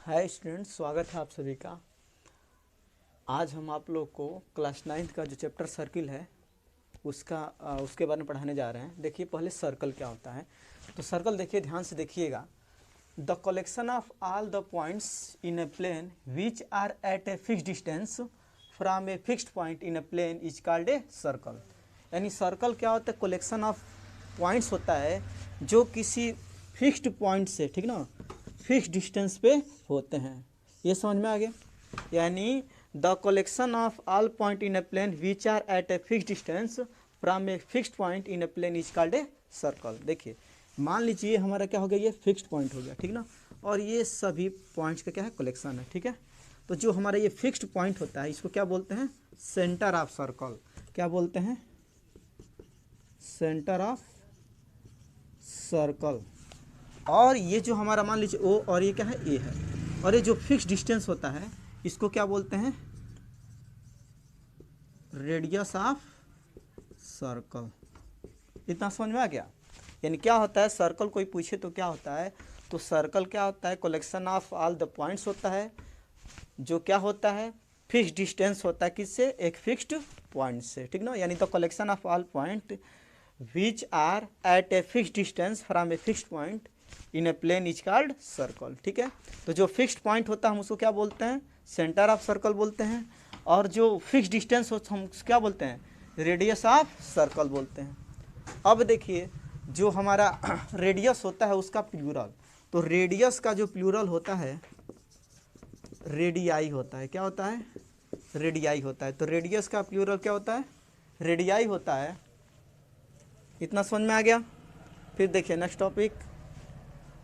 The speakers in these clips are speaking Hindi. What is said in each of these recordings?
हाय स्टूडेंट्स, स्वागत है आप सभी का। आज हम आप लोग को क्लास 9th का जो चैप्टर सर्किल है उसके बारे में पढ़ाने जा रहे हैं। देखिए पहले सर्कल क्या होता है। तो सर्कल देखिए, ध्यान से देखिएगा। The collection of all the points in a plane which are at a fixed distance from a fixed point in a plane is called a circle. यानी सर्कल क्या होता है? कलेक्शन ऑफ पॉइंट्स होता है जो किसी फिक्स्ड पॉइंट से, ठीक ना, फिक्स डिस्टेंस पे होते हैं। ये समझ में आ गया? यानी the collection of all point in a plane which are at a fix distance from a fixed point in a plane is called a circle. देखिए मान लीजिए हमारा क्या हो गया, ये फिक्स्ड पॉइंट हो गया, ठीक ना, और ये सभी पॉइंट्स का क्या है, कलेक्शन है, ठीक है। तो जो हमारा ये फिक्स्ड पॉइंट होता है इसको क्या बोलते हैं? Centre of circle. क्या बोलते हैं? Centre of circle. और ये जो हमारा मान लीजिए ओ और ये क्या है, ए है, और ये जो फिक्स डिस्टेंस होता है इसको क्या बोलते हैं? Radius of circle. इतना समझ में आ गया? यानी क्या होता है, सर्कल कोई पूछे तो क्या होता है, तो सर्कल क्या होता है, collection of all the points होता है जो क्या होता है, फिक्स डिस्टेंस होता है किससे? एक फिक्स्ड पॉइंट से, ठीक ना। यानी the collection of all point which are at a fix distance from a fixed point in a plane is called circle, ठीक है। तो जो फिक्स्ड पॉइंट होता है हम उसको क्या बोलते हैं? सेंटर ऑफ सर्कल बोलते हैं। और जो फिक्स डिस्टेंस होता है हम क्या बोलते हैं? रेडियस ऑफ सर्कल बोलते हैं। अब देखिए जो हमारा रेडियस होता है उसका प्लूरल, तो रेडियस का जो प्लूरल होता है रेडियाई होता है। क्या होता है? रेडियाई होता है। तो रेडियस का प्लूरल क्या होता है? रेडियाई होता है। इतना समझ में आ गया? फिर देखिए नेक्स्ट टॉपिक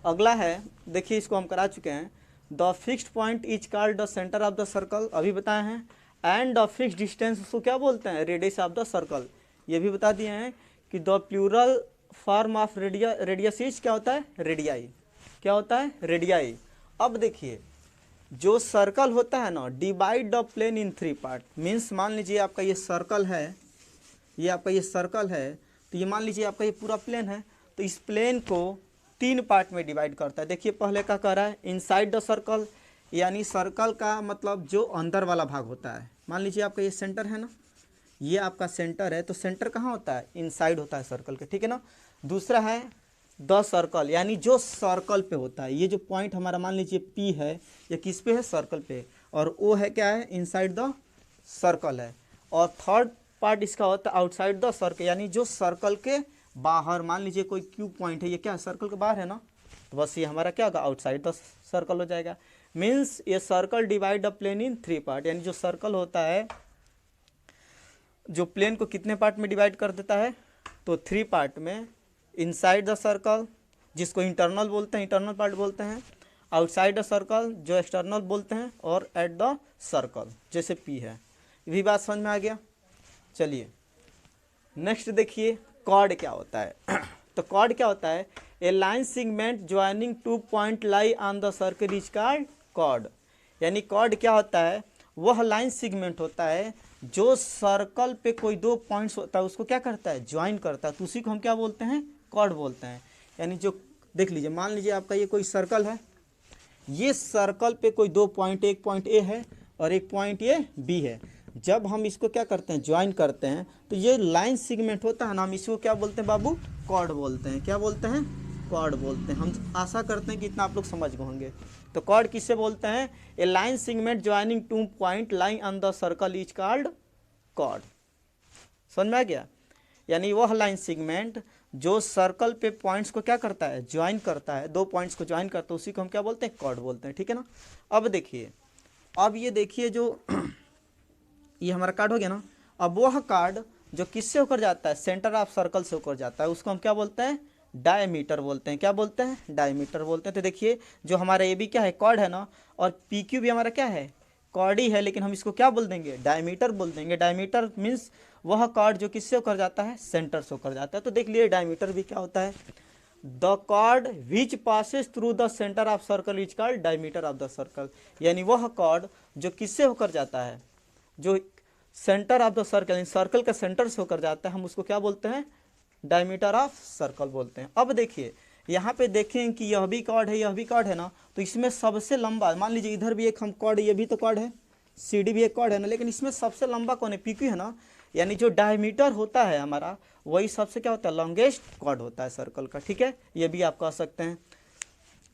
अगला है। देखिए इसको हम करा चुके हैं। The fixed point is called the centre of the circle, अभी बताए हैं। एंड द फिक्स्ड डिस्टेंस उसको क्या बोलते हैं? Radius of the circle. ये भी बता दिए हैं कि the plural form of radius is क्या होता है? रेडियाई। क्या होता है? रेडियाई। अब देखिए जो सर्कल होता है ना, divide the plane in 3 part. Means मान लीजिए आपका ये सर्कल है, ये आपका ये सर्कल है, तो ये मान लीजिए आपका ये पूरा प्लेन है, तो इस प्लेन को 3 पार्ट में डिवाइड करता है। देखिए पहले क्या कह रहा है, इनसाइड द सर्कल, यानी सर्कल का मतलब जो अंदर वाला भाग होता है। मान लीजिए आपका ये सेंटर है ना, ये आपका सेंटर है, तो सेंटर कहाँ होता है? इनसाइड होता है सर्कल के, ठीक है ना। दूसरा है द सर्कल, यानी जो सर्कल पे होता है। ये जो पॉइंट हमारा मान लीजिए पी है, ये किस पे है? सर्कल पे। और ओ है क्या है? इनसाइड द सर्कल है। और थर्ड पार्ट इसका होता है आउटसाइड द सर्कल, यानी जो सर्कल के बाहर। मान लीजिए कोई क्यू पॉइंट है, ये क्या है? सर्कल के बाहर है ना, तो बस ये हमारा क्या होगा? आउटसाइड द सर्कल हो जाएगा। मीन्स ये circle divide the plane in 3 part, यानी जो सर्कल होता है जो प्लेन को कितने पार्ट में डिवाइड कर देता है? तो 3 पार्ट में। इनसाइड द सर्कल जिसको इंटरनल बोलते हैं, इंटरनल पार्ट बोलते हैं। आउटसाइड द सर्कल जो एक्सटर्नल बोलते हैं। और एट द सर्कल जैसे पी है। ये भी बात समझ में आ गया? चलिए नेक्स्ट देखिए कॉर्ड क्या होता है। तो कॉर्ड क्या होता है? A line segment joining 2 point lie on the circle is called chord. यानी कॉर्ड क्या होता है? वह लाइन सेगमेंट होता है जो सर्कल पे कोई 2 पॉइंट्स होता है उसको क्या करता है? ज्वाइन करता है, तो उसी को हम क्या बोलते हैं? कॉर्ड बोलते हैं। यानी जो देख लीजिए, मान लीजिए आपका ये कोई सर्कल है, ये सर्कल पे कोई 2 पॉइंट, एक पॉइंट ए है और एक पॉइंट ये बी है। जब हम इसको क्या करते हैं? ज्वाइन करते हैं, तो ये लाइन सेगमेंट होता है ना, हम इसको क्या बोलते हैं बाबू? कॉर्ड बोलते हैं। क्या बोलते हैं? कॉर्ड बोलते हैं। हम आशा करते हैं कि इतना आप लोग समझ गए होंगे। तो कॉर्ड किससे बोलते हैं? A line segment joining 2 point line on the circle is called chord. समझ में आ गया? यानी वह लाइन सेगमेंट जो सर्कल पे पॉइंट्स को क्या करता है? ज्वाइन करता है, 2 पॉइंट्स को ज्वाइन करता है, उसी को हम क्या बोलते हैं? कॉर्ड बोलते हैं, ठीक है ना। अब देखिए, अब ये देखिए जो ये हमारा कार्ड हो गया ना। अब वह कार्ड जो किससे होकर जाता है? सेंटर ऑफ सर्कल से होकर जाता है, उसको हम क्या बोलते हैं? डायमीटर बोलते हैं। क्या बोलते हैं? डायमीटर बोलते हैं। तो देखिए जो हमारा ए भी क्या है? कॉर्ड है ना, और पी क्यू भी हमारा क्या है? कॉर्ड ही है, लेकिन हम इसको क्या बोल देंगे? डायमीटर बोल देंगे। डायमीटर मीन्स वह कॉर्ड जो किससे होकर जाता है? सेंटर से होकर जाता है। तो देख लिए डायमीटर भी क्या होता है? The chord which passes through the centre of circle is called diameter of the circle. यानी वह कॉर्ड जो किससे होकर जाता है? जो सेंटर ऑफ द सर्कल, यानी सर्कल का सेंटर से होकर जाता है, हम उसको क्या बोलते हैं? डायमीटर ऑफ सर्कल बोलते हैं। अब देखिए यहाँ पे देखें कि यह भी कॉर्ड है, यह भी कॉर्ड है ना, तो इसमें सबसे लंबा, मान लीजिए इधर भी एक हम कॉर्ड, ये भी तो कॉर्ड है, CD भी एक कॉर्ड है ना, लेकिन इसमें सबसे लंबा कौन है, PQ है ना, यानी जो डायमीटर होता है हमारा वही सबसे क्या होता है, लॉन्गेस्ट कॉर्ड होता है सर्कल का। ठीक है, ये भी आप कह सकते हैं।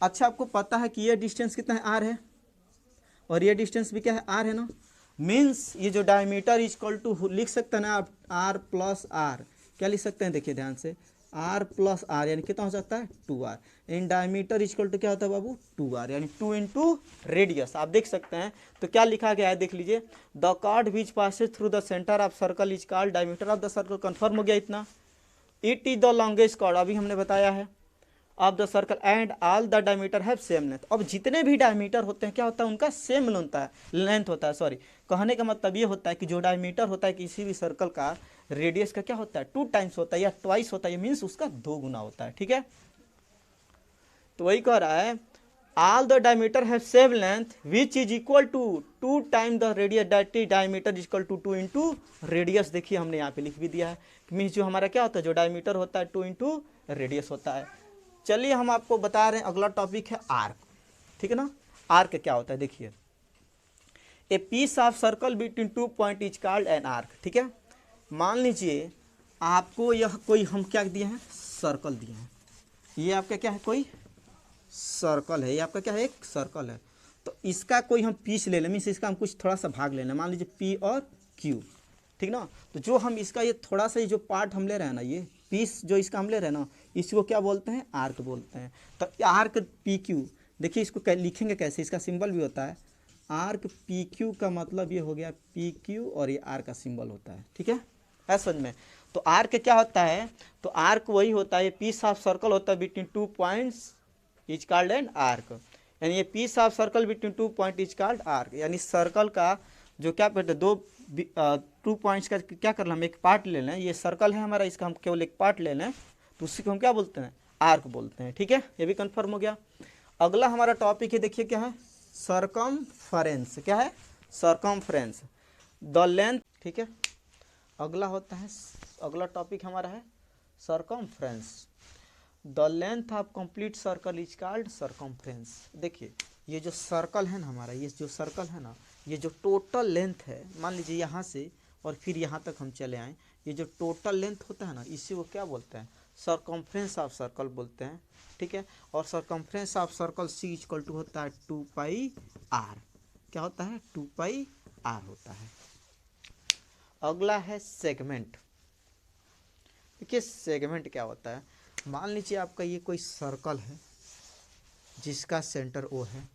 अच्छा, आपको पता है कि ये डिस्टेंस कितना है, R है, और ये डिस्टेंस भी क्या है, R है ना, मीन्स ये जो डायमीटर इक्वल टू लिख सकते हैं ना आप, R प्लस R, क्या लिख सकते हैं, देखिए ध्यान से, R प्लस R यानी कितना हो सकता है, 2R। In diameter equal to क्या होता है बाबू, 2R, यानी 2 इंटू रेडियस। आप देख सकते हैं तो क्या लिखा गया है, देख लीजिए, the chord which passes through the centre of circle is called diameter of the circle. Confirm हो गया इतना। It is the longest chord, अभी हमने बताया है, of the circle and all the diameter have same length. अब जितने भी डायमीटर होते हैं क्या होता है, उनका सेम लेंथ होता है। सॉरी, कहने का मतलब ये होता है कि जो डायमीटर होता है किसी भी सर्कल का, रेडियस का क्या होता है, 2 टाइम्स होता है या ट्वाइस होता है, मीन्स उसका 2 गुना होता है। ठीक है, तो वही कह रहा है, all the diameter have same length which is equal to 2 time the radius, that is diameter equal to 2 into radius. देखिए हमने यहाँ पे लिख भी दिया है, मीन्स जो हमारा क्या होता है, जो डायमीटर होता है 2 इंटू रेडियस होता है। चलिए हम आपको बता रहे हैं, अगला टॉपिक है आर्क। ठीक है ना, आर्क क्या होता है, देखिए, a piece of circle between 2 point is called an arc. ठीक है, मान लीजिए आपको यह कोई हम क्या दिए हैं, सर्कल दिए हैं, ये आपका क्या है, कोई सर्कल है, ये आपका क्या है, एक सर्कल है। तो इसका कोई हम पीस ले लें, मीन्स इसका हम कुछ थोड़ा सा भाग ले लें, मान लीजिए P और Q। ठीक ना, तो जो हम इसका ये थोड़ा सा जो पार्ट हम ले रहे हैं ना, ये पीस जो इसका हम ले रहे हैं ना, इसको क्या बोलते हैं, आर्क बोलते हैं। तो आर्क PQ, देखिए इसको लिखेंगे कैसे, इसका सिंबल भी होता है, आर्क PQ का मतलब ये हो गया PQ और ये R का सिंबल होता है। ठीक है समझ में। तो आर्क क्या होता है, तो आर्क वही होता है, पीस ऑफ सर्कल होता है between 2 points is called an arc, यानी ये piece of circle between 2 point is called arc, यानी सर्कल का जो क्या कहते हैं, 2 पॉइंट्स का क्या कर लें, हम एक पार्ट ले लें, ये सर्कल है हमारा, इसका हम केवल एक पार्ट ले लें, तो उसी को हम क्या बोलते हैं, आर्क बोलते हैं। ठीक है, ये भी कन्फर्म हो गया। अगला हमारा टॉपिक है, देखिए क्या है, सर्कमफरेंस। क्या है, सर्कमफरेंस, द लेंथ। ठीक है, अगला होता है, अगला टॉपिक हमारा है circumference. The length of complete circle is called circumference. देखिए ये जो सर्कल है ना हमारा, ये जो सर्कल है ना, ये जो टोटल लेंथ है, मान लीजिए यहाँ से और फिर यहाँ तक हम चले आएँ, ये जो टोटल लेंथ होता है ना, इसी को क्या बोलते हैं, सर्कमफ्रेंस ऑफ सर्कल बोलते हैं। ठीक है, और circumference of circle C equal to होता है 2πr। क्या होता है, 2πr होता है। अगला है सेगमेंट। देखिए सेगमेंट क्या होता है, मान लीजिए आपका ये कोई सर्कल है जिसका सेंटर O है,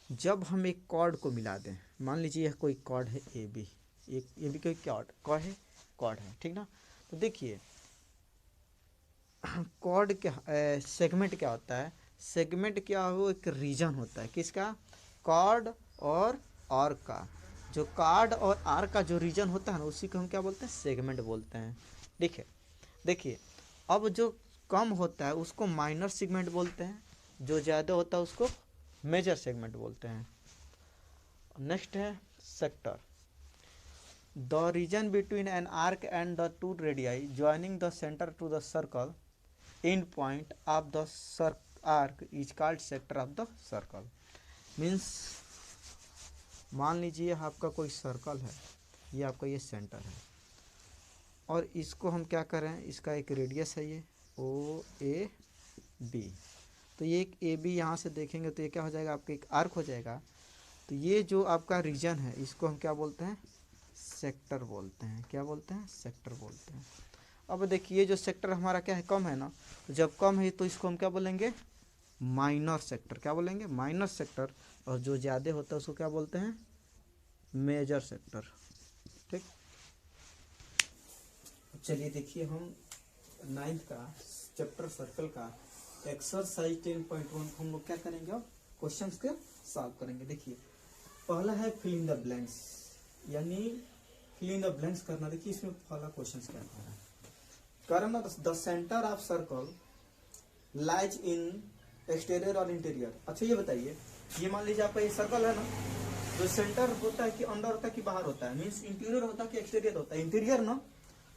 जब हम एक कॉर्ड को मिला दें, मान लीजिए यह कोई कॉर्ड है AB, एक ये भी कोई कॉर्ड है। ठीक ना, तो देखिए कॉर्ड क्या, सेगमेंट क्या होता है, सेगमेंट क्या हो, एक रीजन होता है, किसका, कॉर्ड और आर्क का, जो कॉर्ड और आर्क का जो रीजन होता है ना, उसी को हम क्या बोलते हैं, सेगमेंट बोलते हैं। देखिए अब जो कम होता है उसको माइनर सेगमेंट बोलते हैं, जो ज़्यादा होता है उसको मेजर सेगमेंट बोलते हैं। नेक्स्ट है sector, the region between an arc and the 2 radii joining the centre to the circle end point of the arc is called sector of the circle. Means मान लीजिए आपका कोई सर्कल है, ये आपका ये सेंटर है, और इसको हम क्या करें, इसका एक रेडियस है ये OAB, तो ये एक AB यहाँ से देखेंगे तो ये क्या हो जाएगा, आपका एक आर्क हो जाएगा। तो ये जो आपका रीजन है इसको हम क्या बोलते हैं, सेक्टर बोलते हैं। क्या बोलते हैं, सेक्टर बोलते हैं। अब देखिए जो सेक्टर हमारा क्या है, कम है ना, तो जब कम है तो इसको हम क्या बोलेंगे, माइनर सेक्टर। क्या बोलेंगे, माइनर सेक्टर। और जो ज़्यादा होता है उसको क्या बोलते हैं, मेजर सेक्टर। ठीक, चलिए देखिए हम 9th का चैप्टर सर्कल का एक्सरसाइज 10.1 हम लोग क्या करेंगे, अब क्वेश्चंस के सॉल्व करेंगे। देखिए पहला है फिल इन द ब्लैंक्स, यानी फिल इन द ब्लैंक्स करना। देखिए इसमें पहला क्वेश्चंस क्या कर रहा है, करना the centre of circle lies in exterior और इंटीरियर। अच्छा ये बताइए, ये मान लीजिए आपका ये सर्कल है ना, जो सेंटर होता है कि अंदर होता है कि बाहर होता है, मीन्स इंटीरियर होता है कि एक्सटीरियर होता है, इंटीरियर ना,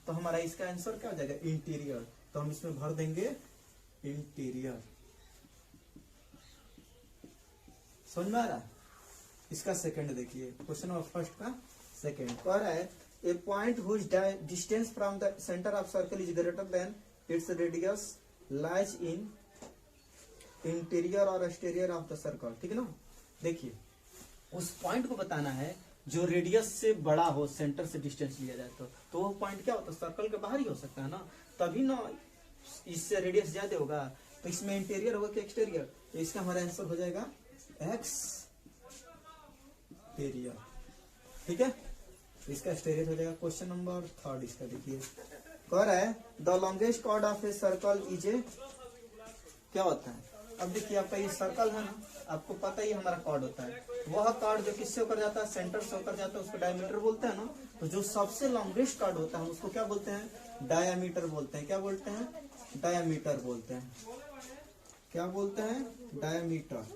तो हमारा इसका आंसर क्या हो जाएगा, इंटीरियर। तो हम इसमें भर देंगे इंटीरियर। समझ में आ रहा है? इसका सेकंड देखिए, क्वेश्चन नंबर फर्स्ट का सेकंड कह रहा है a point whose distance from the centre of circle is greater than its radius lies in interior और एक्सटीरियर ऑफ द सर्कल। ठीक है ना, देखिए उस पॉइंट को बताना है जो रेडियस से बड़ा हो, सेंटर से डिस्टेंस लिया जाए तो वो पॉइंट क्या होता है, सर्कल के बाहर ही हो सकता है ना, तभी ना इससे रेडियस ज्यादा होगा। तो इसमें इंटीरियर होगा कि एक्सटीरियर, तो इसका हमारा आंसर हो जाएगा एक्सटीरियर। ठीक है, इसका एक्सटीरियर हो जाएगा। क्वेश्चन नंबर थर्ड इसका देखिए, कह रहा है the longest cord of A circle is ए, क्या होता है। अब देखिए आपका ये सर्कल है ना, आपको पता ही हमारा कॉर्ड होता है, वह कॉर्ड जो किससे होकर जाता है, सेंटर से होकर जाता है, उसको डायमीटर बोलते हैं ना। तो जो सबसे लॉन्गेस्ट कॉर्ड होता है उसको क्या बोलते हैं, डायमीटर बोलते हैं। क्या बोलते हैं, डायमीटर बोलते हैं। क्या बोलते हैं, डायमीटर।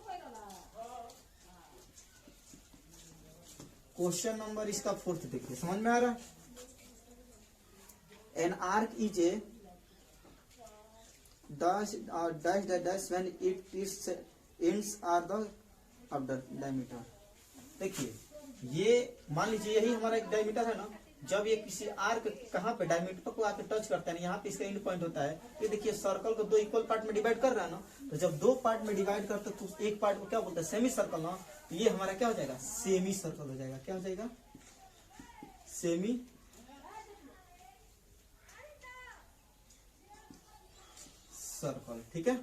क्वेश्चन नंबर इसका फोर्थ देखिए, समझ में आ रहा है। An arc is a dash dash when its ends are the of the diameter। देखिए ये मान लीजिए यही हमारा एक डायमीटर है ना, जब ये किसी आर्क कहाँ पे डायमीटर को आके टच करता है ना, यहाँ पे इसका एंड पॉइंट होता है। ये देखिए सर्कल को दो इक्वल पार्ट में डिवाइड कर रहा है ना, तो जब दो पार्ट में डिवाइड करते तो एक पार्ट को क्या बोलते हैं, सेमी सर्कल ना। तो ये हमारा क्या हो जाएगा, सेमी सर्कल हो जाएगा। क्या हो जाएगा, सेमी सर्कल। ठीक है,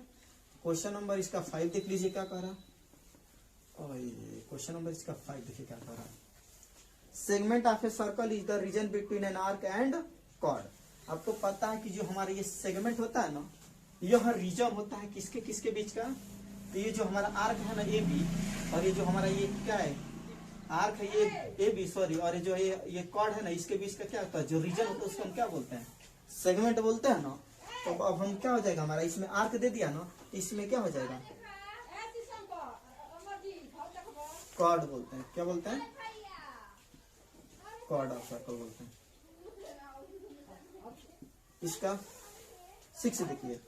क्वेश्चन नंबर इसका 5 देख लीजिए क्या कह रहा है। क्वेश्चन नंबर इसका 5 देखिए क्या कह रहा है। Segment of A circle is the region between an arc and chord. आपको पता है कि जो हमारा ये सेगमेंट होता है ना, यह रीजन होता है किसके किसके बीच का। तो ये जो हमारा आर्क है ना ए बी, और ये जो हमारा ये क्या है आर्क है ये ए बी सॉरी, और ये जो ये कॉर्ड है ना, इसके बीच का क्या होता है, जो रीजन होता है उसको हम क्या बोलते हैं, सेगमेंट बोलते हैं ना। तो अब हम क्या हो जाएगा, हमारा इसमें आर्क दे दिया ना, इसमें क्या हो जाएगा, कॉर्ड बोलते हैं। क्या बोलते हैं, कॉर्ड ऑफ सर्कल बोलते हैं। इसका 6 देखिए,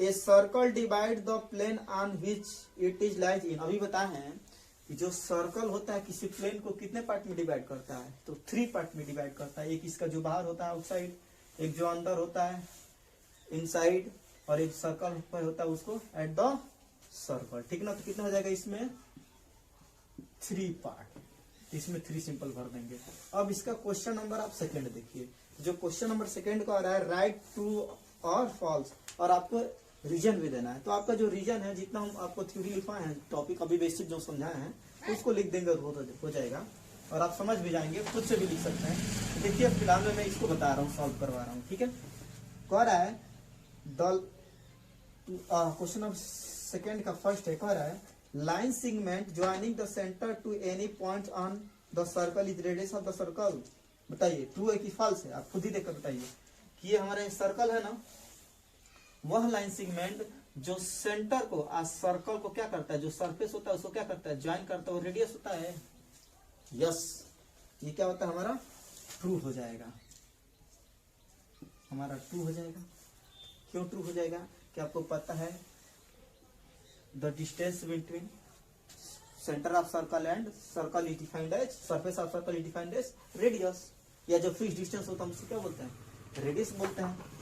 a circle divide the plane on which it is lies in. अभी बताए हैं कि जो सर्कल होता है किसी प्लेन को कितने पार्ट में डिवाइड करता है, तो 3 पार्ट में डिवाइड करता है। एक इसका जो बाहर होता है आउटसाइड, एक जो अंदर होता है इनसाइड, और एक सर्कल पर होता है उसको एट द सर्कल। ठीक ना, तो कितना हो जाएगा इसमें 3 पार्ट, इसमें 3 सिंपल भर देंगे। अब इसका क्वेश्चन नंबर आप सेकंड देखिए, जो क्वेश्चन नंबर सेकंड का आ रहा है राइट ट्रू और फॉल्स, और आपको रीजन भी देना है। तो आपका जो रीजन है, जितना हम आपको थ्योरी लिखवाए हैं, टॉपिक अभी बेसिक जो समझाए हैं, तो उसको लिख देंगे तो हो जाएगा, और आप समझ भी जाएंगे, खुद से भी लिख सकते हैं। देखिए फिलहाल में मैं इसको बता रहा हूँ, सॉल्व करवा रहा हूँ। ठीक है, कह रहा है क्वेश्चन नंबर सेकंड का फर्स्ट है, कह रहा है line segment joining the centre to any point on the circle is radius of the circle. बताइए ट्रू है कि फॉल्स है, आप खुद ही देखकर बताइए कि ये हमारा सर्कल है ना, वह लाइन सेगमेंट जो सेंटर को आज सर्कल को क्या करता है, जो सरफेस होता है उसको क्या करता है, ज्वाइन करता है, वो रेडियस होता है। यस, ये क्या होता है हमारा, ट्रू हो जाएगा, हमारा ट्रू हो जाएगा। क्यों ट्रू हो जाएगा, कि आपको पता है the distance between centre of circle and circle is defined as, surface of circle is defined as radius, या जो फिक्स डिस्टेंस होता है उसको क्या बोलते हैं, रेडियस बोलते हैं।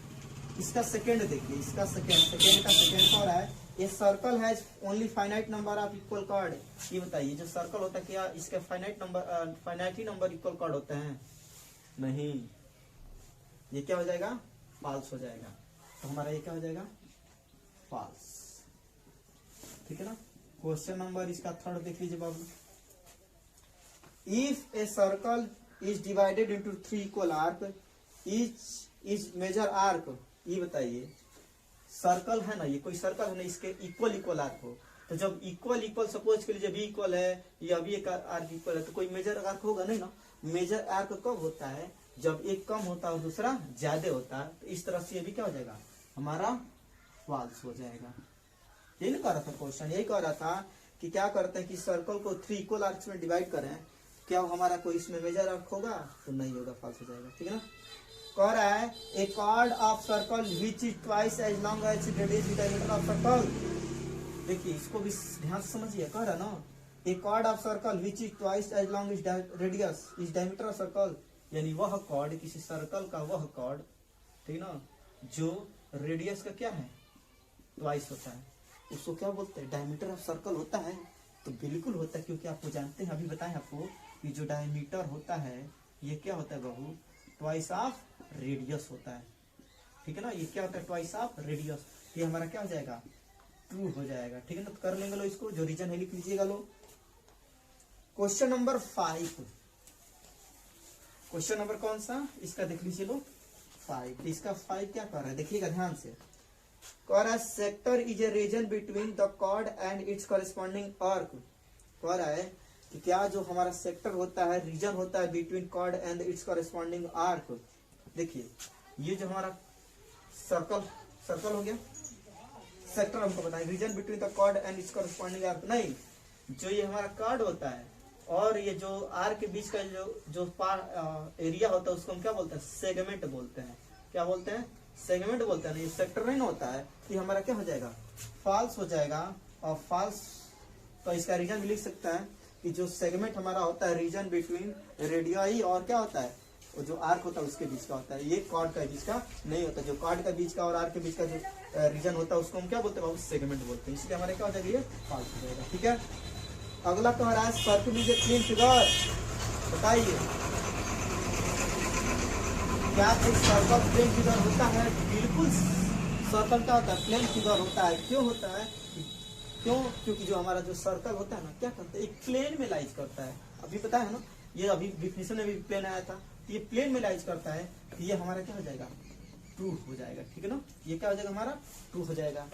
इसका सेकंड देखिए, इसका सेकंड कह रहा है a circle has only finite number of equal cord. ये बताइए जो सर्कल होता है क्या इसके फाइनाइट ही नंबर इक्वल कॉर्ड होते हैं, नहीं। ये क्या हो जाएगा, फॉल्स हो जाएगा। तो हमारा ये क्या हो जाएगा, फॉल्स। ठीक है ना, क्वेश्चन नंबर इसका थर्ड देख लीजिए बाबू। If a circle is divided into 3 equal arc, is major arc. ये बताइए सर्कल है ना, ये कोई सर्कल है ना, इसके इक्वल आर्क हो, तो जब इक्वल सपोज के लिए जब इक्वल है, या अभी एक आर्क इक्वल है, तो कोई मेजर आर्क होगा नहीं ना। मेजर आर्क कब होता है, जब एक कम होता है और दूसरा ज्यादा होता है। तो इस तरह से ये भी क्या हो जाएगा, हमारा फॉल्स हो जाएगा। यही नहीं कह रहा था क्वेश्चन, यही कह रहा था कि क्या करते हैं कि सर्कल को 3 इक्वल आर्क्स में डिवाइड करें, क्या हमारा कोई इसमें मेजर आर्क होगा, तो नहीं होगा, फॉल्स हो जाएगा। ठीक है ना, कह रहा है a chord of circle which is twice as long as radius diameter of circle. देखिए इसको भी ध्यान से समझिए, कह रहा ना a chord of circle which is twice as long is radius is diameter of circle, यानी वह कॉर्ड, किसी सर्कल का वह कॉर्ड, ठीक ना, जो रेडियस का क्या है ट्वाइस होता है, उसको क्या बोलते हैं, डायमीटर ऑफ सर्कल होता है। तो बिल्कुल होता है, क्योंकि आपको जानते हैं, अभी बताएं आपको कि जो डायमीटर होता है ये क्या होता है बहू, ट्वाइस ऑफ रेडियस होता है, ठीक है ना, ये क्या होता है, ट्वाइस ऑफ रेडियस। ये हमारा क्या हो जाएगा, ट्रू हो जाएगा, ठीक है ना। तो कर लेंगे लो इसको, जो रीजन है लिख लीजिएगा लो। क्वेश्चन नंबर 5, क्वेश्चन नंबर कौन सा इसका देख लीजिए लो, 5। इसका 5 क्या कर रहा है, देखिएगा ध्यान से, कह रहा है sector is a region between the chord and its corresponding arc. कह रहा है कि क्या जो हमारा सेक्टर होता है, रीजन होता है between chord and its corresponding arc. देखिए ये जो हमारा सर्कल हो गया, सेक्टर हमको बताएं, region between the chord and its corresponding arc, नहीं, जो ये हमारा कॉर्ड होता है और ये जो आर्क के बीच का जो एरिया होता है उसको हम क्या बोलते हैं, सेगमेंट बोलते हैं। क्या बोलते हैं, सेगमेंट बोलते हैं। ये सेक्टर नहीं होता है, तो हमारा क्या हो जाएगा, फॉल्स हो जाएगा। और फॉल्स तो इसका रीजन भी लिख सकता है कि जो सेगमेंट हमारा होता है रीजन बिटवीन रेडियाई और क्या होता है, वो जो आर्क होता है उसके बीच का होता है, ये कॉर्ड का बीच का नहीं होता। जो कॉर्ड का बीच का और आर्क के बीच का जो रीजन होता है उसको हम क्या बोलते हैं, सेगमेंट बोलते हैं। इसलिए हमारे क्या हो जाएगा, ये फॉल्स हो जाएगा, ठीक है। अगला कह रहा है circle is a plane figure. बताइए क्या एक सर्कल प्लेन फिगर होता है? बिल्कुल सर्कल क्या होता है, प्लेन फिगर होता है। क्यों होता है, क्यों? क्योंकि जो हमारा जो सर्कल होता है ना, क्या करता है, एक प्लेन में लाइज करता है। अभी पता है ना, ये अभी डिफिनेशन में भी प्लेन आया था, ये प्लेन में लाइज करता है, तो ये हमारा क्या हो जाएगा, ट्रू हो जाएगा, ठीक है ना। ये क्या हो जाएगा, हमारा ट्रू हो जाएगा।